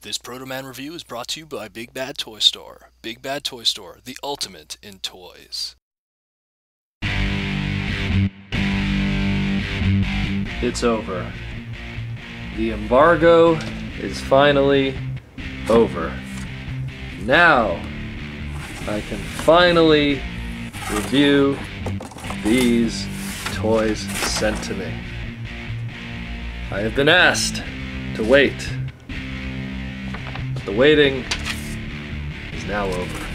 This Protoman review is brought to you by Big Bad Toy Store. Big Bad Toy Store, the ultimate in toys. It's over. The embargo is finally over. Now, I can finally review these toys sent to me. I have been asked to wait. But the waiting is now over.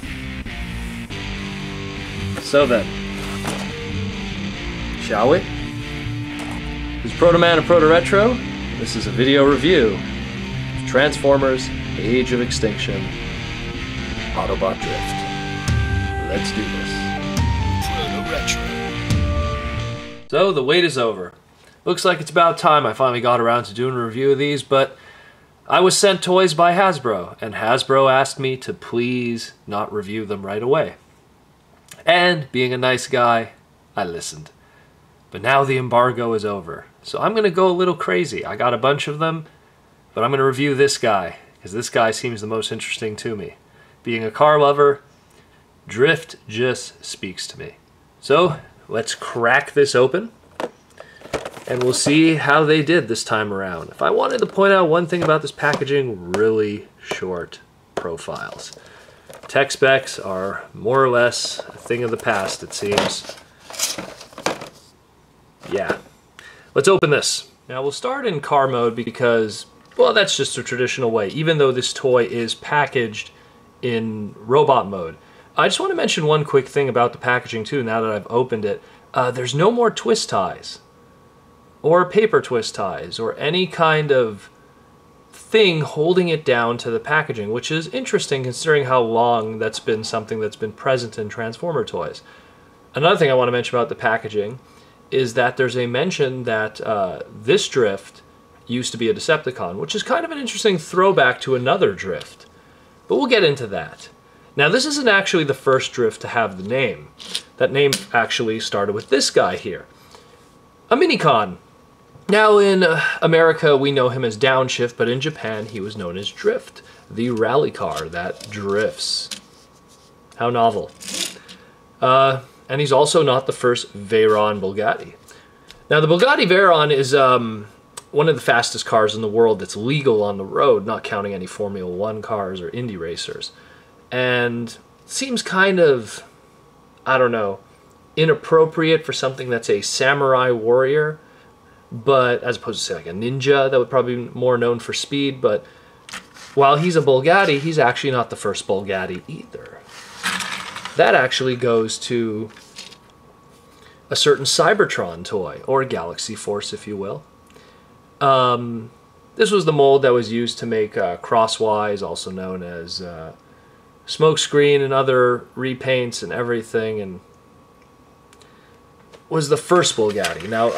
So then, shall we? This is Protoman and Protoretro. This is a video review of Transformers Age of Extinction Autobot Drift. Let's do this. Protoretro. So the wait is over. Looks like it's about time I finally got around to doing a review of these, but I was sent toys by Hasbro, and Hasbro asked me to please not review them right away. And being a nice guy, I listened. But now the embargo is over, so I'm going to go a little crazy. I got a bunch of them, but I'm going to review this guy, because this guy seems the most interesting to me. Being a car lover, Drift just speaks to me. So let's crack this open, and we'll see how they did this time around. If I wanted to point out one thing about this packaging, really short profiles. Tech specs are more or less a thing of the past, it seems. Yeah. Let's open this. Now we'll start in car mode because, well, that's just a traditional way, even though this toy is packaged in robot mode. I just want to mention one quick thing about the packaging too, now that I've opened it. There's no more twist ties, or paper twist ties, or any kind of thing holding it down to the packaging, which is interesting considering how long that's been something that's been present in Transformer toys. Another thing I want to mention about the packaging is that there's a mention that this Drift used to be a Decepticon, which is kind of an interesting throwback to another Drift. But we'll get into that. Now, this isn't actually the first Drift to have the name. That name actually started with this guy here, a Minicon. Now, in America, we know him as Downshift, but in Japan, he was known as Drift, the rally car that drifts. How novel. And he's also not the first Veyron Bugatti. Now, the Bugatti Veyron is one of the fastest cars in the world that's legal on the road, not counting any Formula 1 cars or Indy racers. And seems kind of, I don't know, inappropriate for something that's a samurai warrior, but as opposed to, say, like a ninja that would probably be more known for speed. But while he's a Bugatti, he's actually not the first Bugatti either. That actually goes to a certain Cybertron toy, or Galaxy Force, if you will. This was the mold that was used to make Crosswise, also known as Smokescreen, and other repaints and everything, and was the first Bugatti. Now,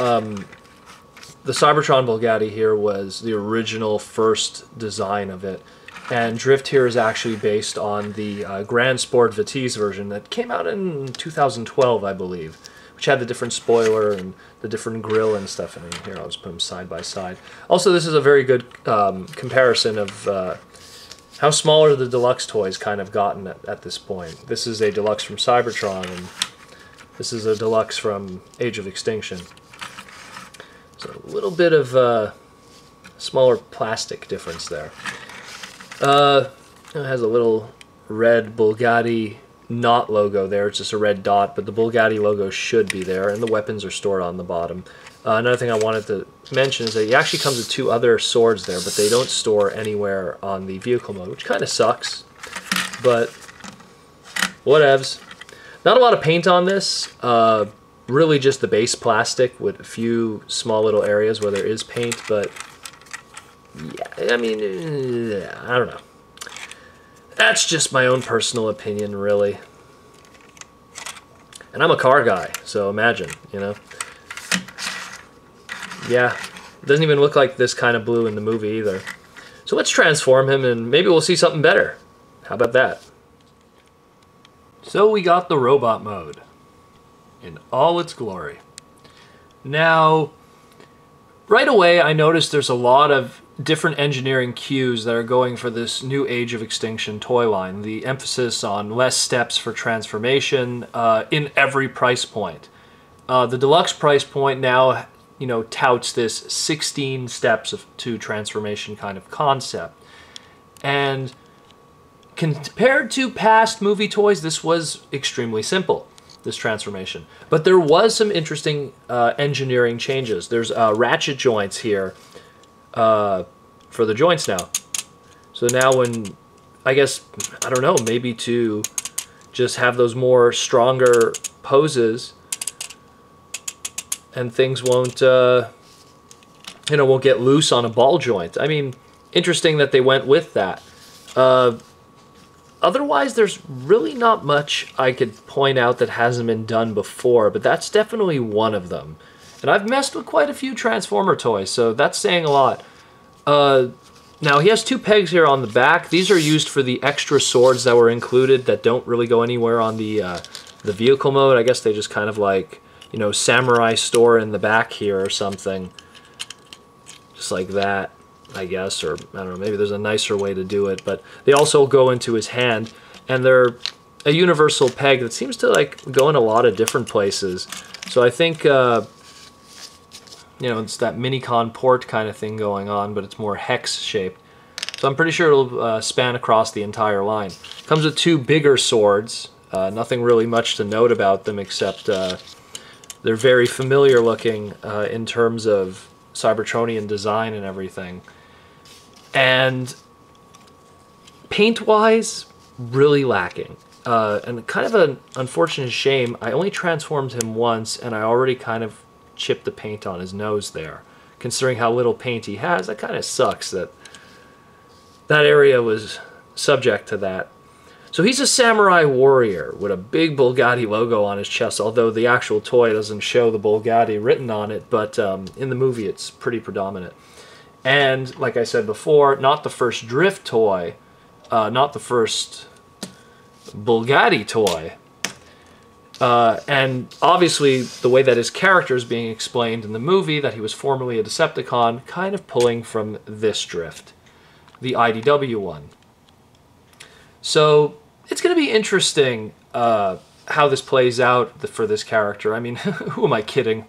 the Cybertron Bugatti here was the original first design of it, and Drift here is actually based on the Grand Sport Vitesse version that came out in 2012, I believe, which had the different spoiler and the different grille and stuff in here. I'll just put them side by side. Also, this is a very good comparison of how smaller the Deluxe toys kind of gotten at this point. This is a Deluxe from Cybertron, and this is a Deluxe from Age of Extinction. So a little bit of smaller plastic difference there. It has a little red Bugatti not logo there. It's just a red dot, but the Bugatti logo should be there, and the weapons are stored on the bottom. Another thing I wanted to mention is that he actually comes with two other swords there, but they don't store anywhere on the vehicle mode, which kind of sucks, but whatevs. Not a lot of paint on this. Really just the base plastic with a few small little areas where there is paint, but yeah, I mean, I don't know. That's just my own personal opinion, really. And I'm a car guy, so imagine, you know. Yeah, it doesn't even look like this kind of blue in the movie either. So let's transform him and maybe we'll see something better. How about that? So we got the robot mode in all its glory. Now, right away I noticed there's a lot of different engineering cues that are going for this new Age of Extinction toy line. The emphasis on less steps for transformation in every price point. The deluxe price point now, touts this 16 steps to transformation kind of concept. And compared to past movie toys, this was extremely simple, this transformation. But there was some interesting engineering changes. There's ratchet joints here for the joints now. So now when, I don't know, maybe to just have those more stronger poses and things won't, won't get loose on a ball joint. I mean, interesting that they went with that. Otherwise, there's really not much I could point out that hasn't been done before, but that's definitely one of them. And I've messed with quite a few Transformer toys, so that's saying a lot. Now, he has 2 pegs here on the back. These are used for the extra swords that were included that don't really go anywhere on the vehicle mode. I guess they just kind of like, samurai store in the back here or something. Just like that, I guess, or I don't know, maybe there's a nicer way to do it. But they also go into his hand, and they're a universal peg that seems to like go in a lot of different places. So I think, it's that Minicon port kind of thing going on, but it's more hex shaped. So I'm pretty sure it'll span across the entire line. Comes with 2 bigger swords. Nothing really much to note about them except they're very familiar looking in terms of Cybertronian design and everything. And paint-wise, really lacking. And kind of an unfortunate shame, I only transformed him once, and I already kind of chipped the paint on his nose there. Considering how little paint he has, that kind of sucks that that area was subject to that. So he's a samurai warrior with a big Bugatti logo on his chest, although the actual toy doesn't show the Bugatti written on it, but in the movie it's pretty predominant. And like I said before, not the first Drift toy, not the first Bugatti toy. And obviously the way that his character is being explained in the movie, that he was formerly a Decepticon, kind of pulling from this Drift, the IDW one. So it's going to be interesting how this plays out for this character. I mean, who am I kidding?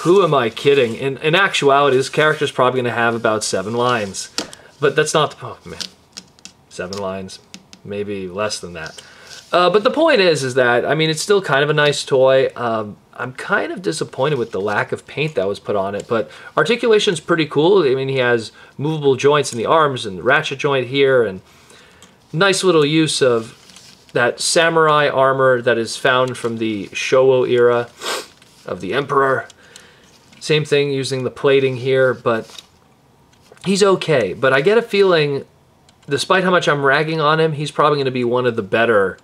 Who am I kidding? In actuality, this character is probably going to have about 7 lines. But that's not... Oh, man. 7 lines. Maybe less than that. But the point is that, I mean, it's still kind of a nice toy. I'm kind of disappointed with the lack of paint that was put on it. But Articulation's pretty cool. I mean, he has movable joints in the arms and the ratchet joint here, and nice little use of that samurai armor that is found from the Showa era of the Emperor. Same thing using the plating here, but he's okay. But I get a feeling, despite how much I'm ragging on him, he's probably going to be one of the better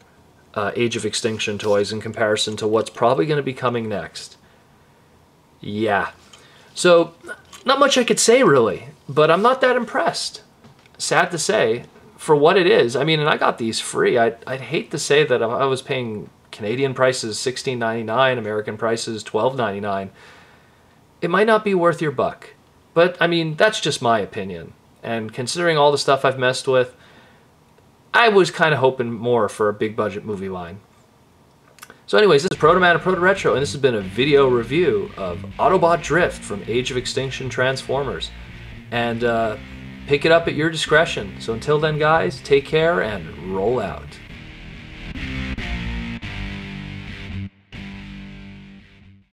Age of Extinction toys in comparison to what's probably going to be coming next. Yeah. So, not much I could say really, but I'm not that impressed. Sad to say. For what it is, I mean, and I got these free. I'd hate to say that I was paying Canadian prices $16.99, American prices $12.99. It might not be worth your buck. But, I mean, that's just my opinion. And considering all the stuff I've messed with, I was kind of hoping more for a big budget movie line. So anyways, this is Protoman and Protoretro, and this has been a video review of Autobot Drift from Age of Extinction Transformers. And, pick it up at your discretion. So until then, guys, take care and roll out.